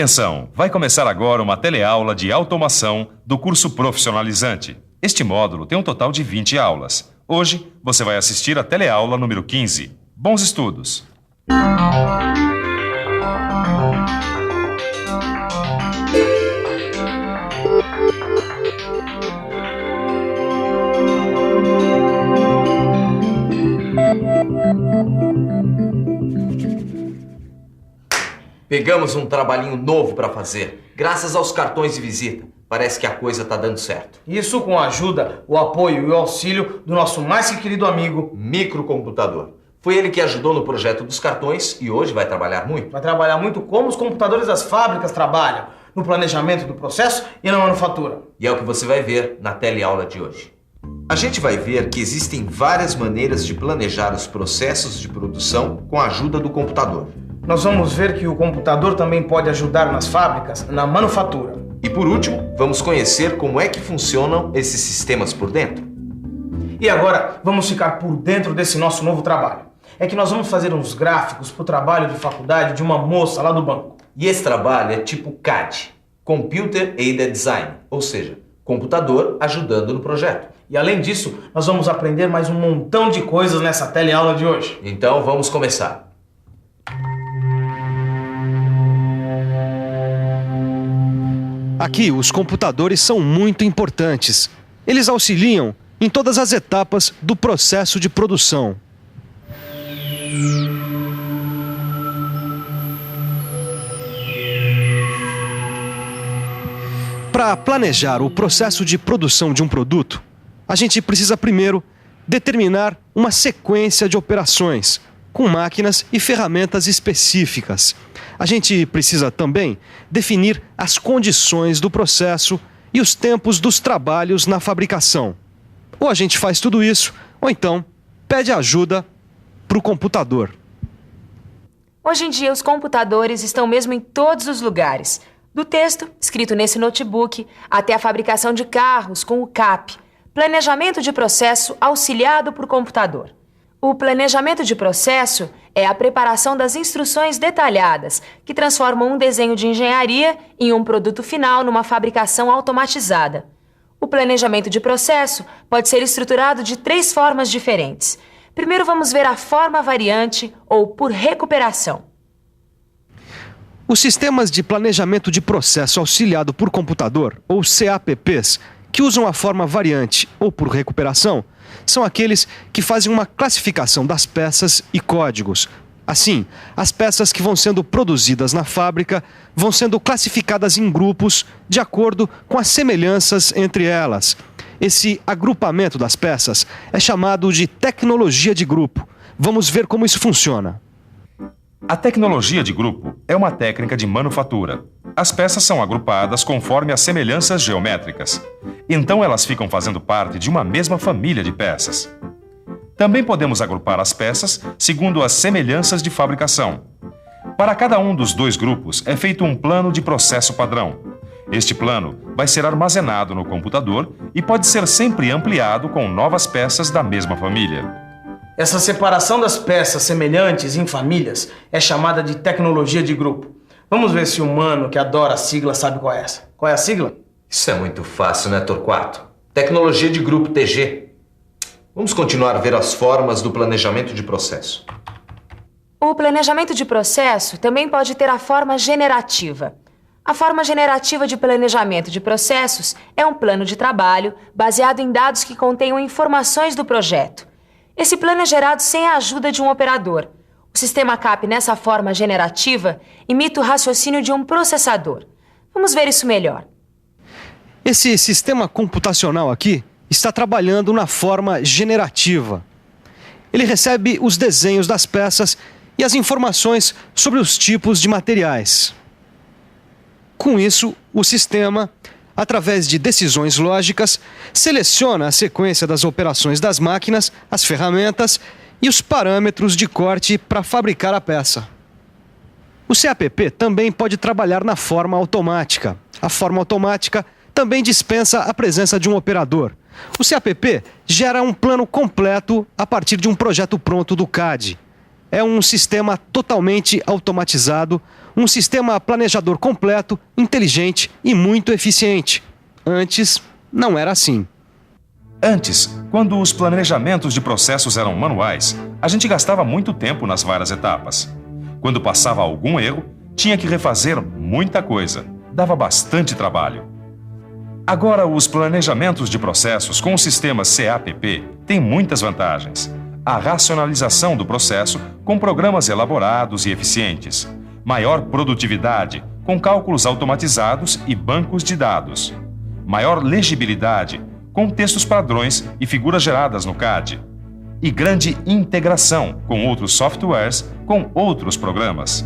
Atenção! Vai começar agora uma teleaula de automação do curso profissionalizante. Este módulo tem um total de 20 aulas. Hoje, você vai assistir a teleaula número 15. Bons estudos! Pegamos um trabalhinho novo para fazer. Graças aos cartões de visita. Parece que a coisa tá dando certo. Isso com a ajuda, o apoio e o auxílio do nosso mais que querido amigo Microcomputador. Foi ele que ajudou no projeto dos cartões e hoje vai trabalhar muito. Vai trabalhar muito como os computadores das fábricas trabalham, no planejamento do processo e na manufatura. E é o que você vai ver na teleaula de hoje. A gente vai ver que existem várias maneiras de planejar os processos de produção com a ajuda do computador. Nós vamos ver que o computador também pode ajudar nas fábricas, na manufatura. E por último, vamos conhecer como é que funcionam esses sistemas por dentro. E agora, vamos ficar por dentro desse nosso novo trabalho. É que nós vamos fazer uns gráficos para o trabalho de faculdade de uma moça lá do banco. E esse trabalho é tipo CAD, Computer Aided Design, ou seja, computador ajudando no projeto. E além disso, nós vamos aprender mais um montão de coisas nessa teleaula de hoje. Então vamos começar. Aqui, os computadores são muito importantes. Eles auxiliam em todas as etapas do processo de produção. Para planejar o processo de produção de um produto, a gente precisa primeiro determinar uma sequência de operações com máquinas e ferramentas específicas. A gente precisa também definir as condições do processo e os tempos dos trabalhos na fabricação. Ou a gente faz tudo isso, ou então pede ajuda para o computador. Hoje em dia, os computadores estão mesmo em todos os lugares. Do texto, escrito nesse notebook, até a fabricação de carros com o CAP, planejamento de processo auxiliado por computador. O planejamento de processo é a preparação das instruções detalhadas, que transformam um desenho de engenharia em um produto final numa fabricação automatizada. O planejamento de processo pode ser estruturado de 3 formas diferentes. Primeiro vamos ver a forma variante ou por recuperação. Os sistemas de planejamento de processo auxiliado por computador, ou CAPPs, que usam a forma variante ou por recuperação, são aqueles que fazem uma classificação das peças e códigos. Assim, as peças que vão sendo produzidas na fábrica vão sendo classificadas em grupos de acordo com as semelhanças entre elas. Esse agrupamento das peças é chamado de tecnologia de grupo. Vamos ver como isso funciona. A tecnologia de grupo é uma técnica de manufatura. As peças são agrupadas conforme as semelhanças geométricas. Então elas ficam fazendo parte de uma mesma família de peças. Também podemos agrupar as peças segundo as semelhanças de fabricação. Para cada um dos 2 grupos é feito um plano de processo padrão. Este plano vai ser armazenado no computador e pode ser sempre ampliado com novas peças da mesma família. Essa separação das peças semelhantes em famílias é chamada de tecnologia de grupo. Vamos ver se o mano que adora a sigla sabe qual é essa. Qual é a sigla? Isso é muito fácil, né, Torquato? Tecnologia de grupo TG. Vamos continuar a ver as formas do planejamento de processo. O planejamento de processo também pode ter a forma generativa. A forma generativa de planejamento de processos é um plano de trabalho baseado em dados que contenham informações do projeto. Esse plano é gerado sem a ajuda de um operador. O sistema CAP, nessa forma generativa, imita o raciocínio de um processador. Vamos ver isso melhor. Esse sistema computacional aqui está trabalhando na forma generativa. Ele recebe os desenhos das peças e as informações sobre os tipos de materiais. Com isso, o sistema, através de decisões lógicas, seleciona a sequência das operações das máquinas, as ferramentas e os parâmetros de corte para fabricar a peça. O CAPP também pode trabalhar na forma automática. A forma automática também dispensa a presença de um operador. O CAPP gera um plano completo a partir de um projeto pronto do CAD. é um sistema totalmente automatizado, um sistema planejador completo, inteligente e muito eficiente. Antes, não era assim. Antes, quando os planejamentos de processos eram manuais, a gente gastava muito tempo nas várias etapas. Quando passava algum erro, tinha que refazer muita coisa. Dava bastante trabalho. Agora, os planejamentos de processos com o sistema CAPP têm muitas vantagens. A racionalização do processo com programas elaborados e eficientes. Maior produtividade com cálculos automatizados e bancos de dados. Maior legibilidade com textos padrões e figuras geradas no CAD. E grande integração com outros softwares, com outros programas.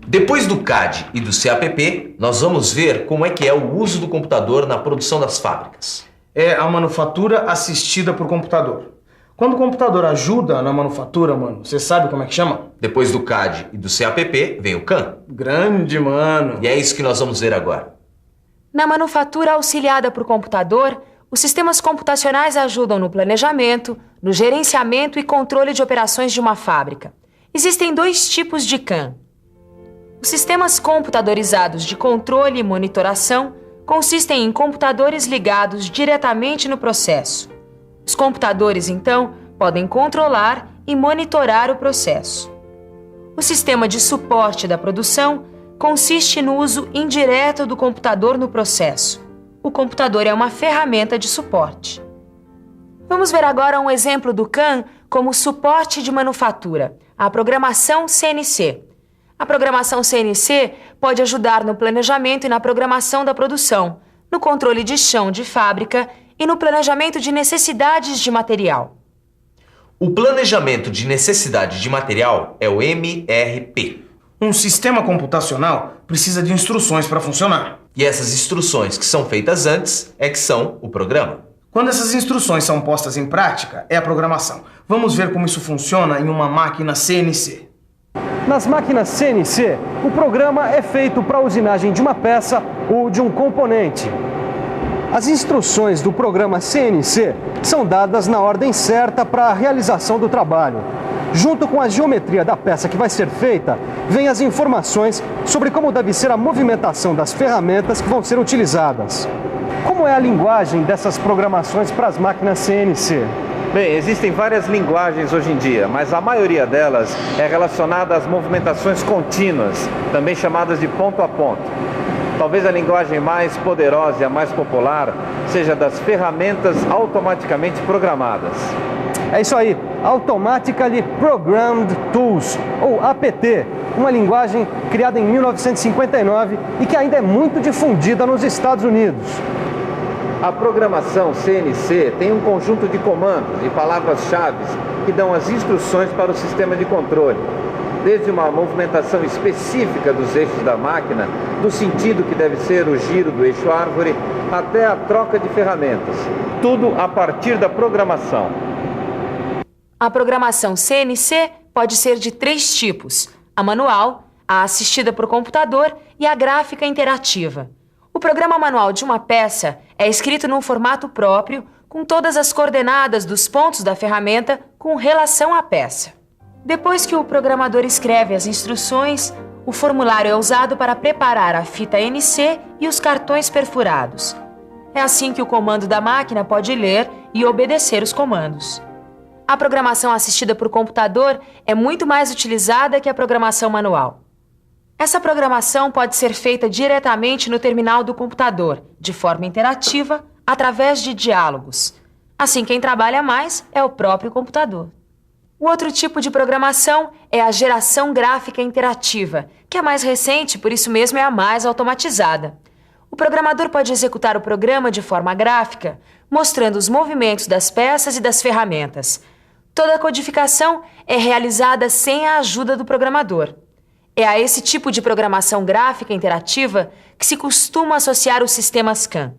Depois do CAD e do CAPP, nós vamos ver como é que é o uso do computador na produção das fábricas. É a manufatura assistida por computador. Quando o computador ajuda na manufatura, mano, você sabe como é que chama? Depois do CAD e do CAPP, vem o CAM. Grande, mano. E é isso que nós vamos ver agora. Na manufatura auxiliada por computador, os sistemas computacionais ajudam no planejamento, no gerenciamento e controle de operações de uma fábrica. Existem 2 tipos de CAM. Os sistemas computadorizados de controle e monitoração consistem em computadores ligados diretamente no processo. Os computadores, então, podem controlar e monitorar o processo. O sistema de suporte da produção consiste no uso indireto do computador no processo. O computador é uma ferramenta de suporte. Vamos ver agora um exemplo do CAM como suporte de manufatura, a programação CNC. A programação CNC pode ajudar no planejamento e na programação da produção, no controle de chão de fábrica e no planejamento de necessidades de material. O planejamento de necessidade de material é o MRP. Um sistema computacional precisa de instruções para funcionar. E essas instruções que são feitas antes é que são o programa. Quando essas instruções são postas em prática, é a programação. Vamos ver como isso funciona em uma máquina CNC. Nas máquinas CNC, o programa é feito para a usinagem de uma peça ou de um componente. As instruções do programa CNC são dadas na ordem certa para a realização do trabalho. Junto com a geometria da peça que vai ser feita, vêm as informações sobre como deve ser a movimentação das ferramentas que vão ser utilizadas. Como é a linguagem dessas programações para as máquinas CNC? Bem, existem várias linguagens hoje em dia, mas a maioria delas é relacionada às movimentações contínuas, também chamadas de ponto a ponto. Talvez a linguagem mais poderosa e a mais popular seja das ferramentas automaticamente programadas. É isso aí, Automatically Programmed Tools, ou APT, uma linguagem criada em 1959 e que ainda é muito difundida nos Estados Unidos. A programação CNC tem um conjunto de comandos e palavras-chave que dão as instruções para o sistema de controle, desde uma movimentação específica dos eixos da máquina, do sentido que deve ser o giro do eixo árvore, até a troca de ferramentas. Tudo a partir da programação. A programação CNC pode ser de 3 tipos: a manual, a assistida por computador e a gráfica interativa. O programa manual de uma peça é escrito num formato próprio, com todas as coordenadas dos pontos da ferramenta com relação à peça. Depois que o programador escreve as instruções, o formulário é usado para preparar a fita NC e os cartões perfurados. É assim que o comando da máquina pode ler e obedecer os comandos. A programação assistida por computador é muito mais utilizada que a programação manual. Essa programação pode ser feita diretamente no terminal do computador, de forma interativa, através de diálogos. Assim, quem trabalha mais é o próprio computador. O outro tipo de programação é a geração gráfica interativa, que é mais recente, por isso mesmo é a mais automatizada. O programador pode executar o programa de forma gráfica, mostrando os movimentos das peças e das ferramentas. Toda a codificação é realizada sem a ajuda do programador. É a esse tipo de programação gráfica interativa que se costuma associar os sistemas CAM.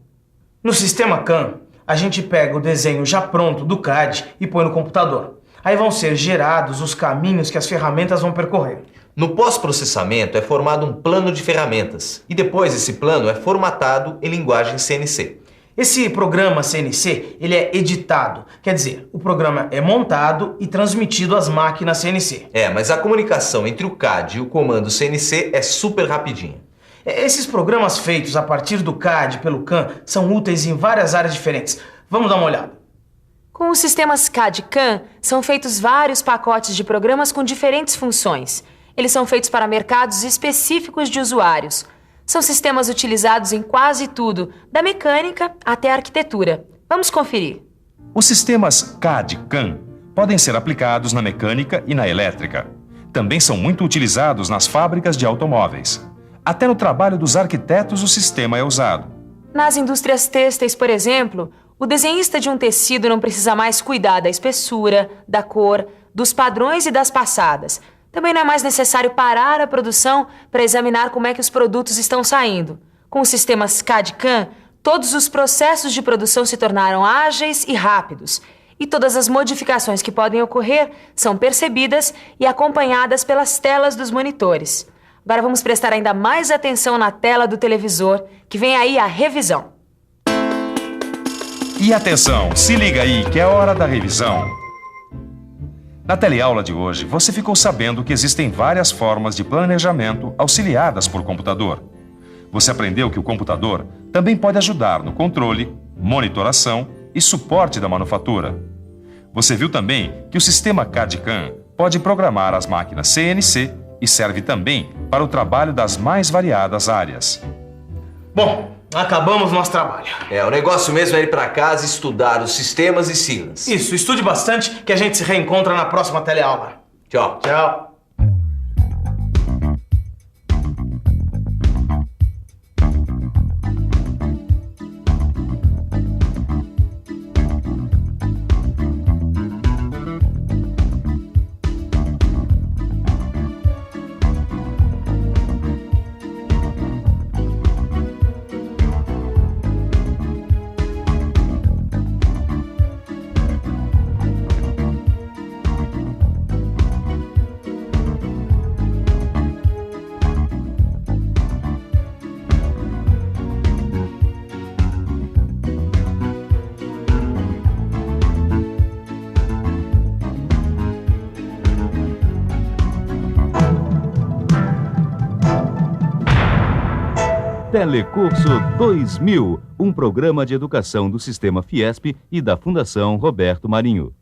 No sistema CAM, a gente pega o desenho já pronto do CAD e põe no computador. Aí vão ser gerados os caminhos que as ferramentas vão percorrer. No pós-processamento é formado um plano de ferramentas e depois esse plano é formatado em linguagem CNC. Esse programa CNC, ele é editado. Quer dizer, o programa é montado e transmitido às máquinas CNC. Mas a comunicação entre o CAD e o comando CNC é super rapidinha. Esses programas feitos a partir do CAD pelo CAM são úteis em várias áreas diferentes. Vamos dar uma olhada. Com os sistemas CAD-CAM, são feitos vários pacotes de programas com diferentes funções. Eles são feitos para mercados específicos de usuários. São sistemas utilizados em quase tudo, da mecânica até a arquitetura. Vamos conferir. Os sistemas CAD-CAM podem ser aplicados na mecânica e na elétrica. Também são muito utilizados nas fábricas de automóveis. Até no trabalho dos arquitetos o sistema é usado. Nas indústrias têxteis, por exemplo, o desenhista de um tecido não precisa mais cuidar da espessura, da cor, dos padrões e das passadas. Também não é mais necessário parar a produção para examinar como é que os produtos estão saindo. Com os sistemas CAD-CAM, todos os processos de produção se tornaram ágeis e rápidos. E todas as modificações que podem ocorrer são percebidas e acompanhadas pelas telas dos monitores. Agora vamos prestar ainda mais atenção na tela do televisor, que vem aí a revisão. E atenção, se liga aí que é hora da revisão. Na teleaula de hoje, você ficou sabendo que existem várias formas de planejamento auxiliadas por computador. Você aprendeu que o computador também pode ajudar no controle, monitoração e suporte da manufatura. Você viu também que o sistema CAD-CAM pode programar as máquinas CNC e serve também para o trabalho das mais variadas áreas. Bom, acabamos nosso trabalho. O negócio mesmo é ir para casa e estudar os sistemas e siglas. Isso, estude bastante que a gente se reencontra na próxima teleaula. Tchau. Tchau. Telecurso 2000, um programa de educação do Sistema Fiesp e da Fundação Roberto Marinho.